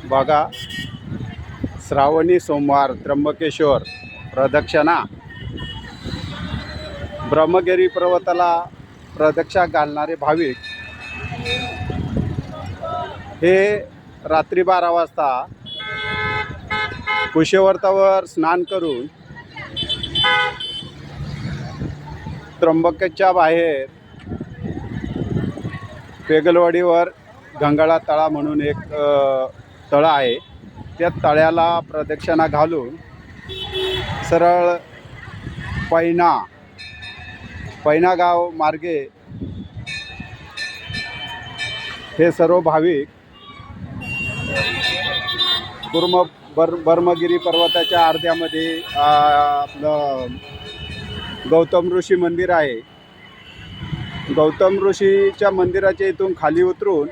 बघा, श्रावणी सोमवार त्र्यंबकेश्वर प्रदक्षिणा. ब्रह्मगिरी पर्वताला प्रदक्षिणा घालणारे भाविक हे रात्री 12 वाजता कुशेवर्तावर स्नान करून त्र्यंबकेच्या बाहेर पेगलवाडीवर गंगाळा तळा म्हणून एक तळं आहे, त्या तळ्याला प्रदक्षिणा घालून सरळ पैना गाव मार्गे हे सर्व भाविक ब्रह्मगिरी पर्वताच्या अर्ध्यामध्ये आपलं गौतम ऋषी मंदिर आहे. गौतम ऋषीच्या मंदिराच्या इथून खाली उतरून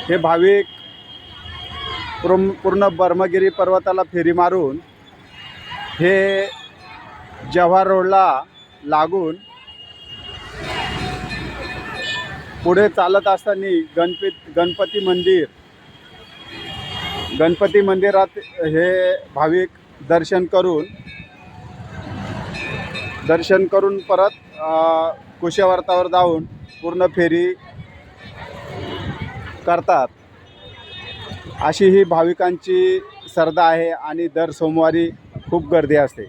हे भाविक पूर्ण ब्रह्मगिरी पर्वताला फेरी मारून हे जव्हार रोडला लागून पुढे चालत असताना गणपती मंदिरात हे भाविक दर्शन करून परत कुशेवर्तावर जाऊन पूर्ण फेरी करतात. अशी ही भाविकांची श्रद्धा आहे आणि दर सोमवारी खूप गर्दी असते.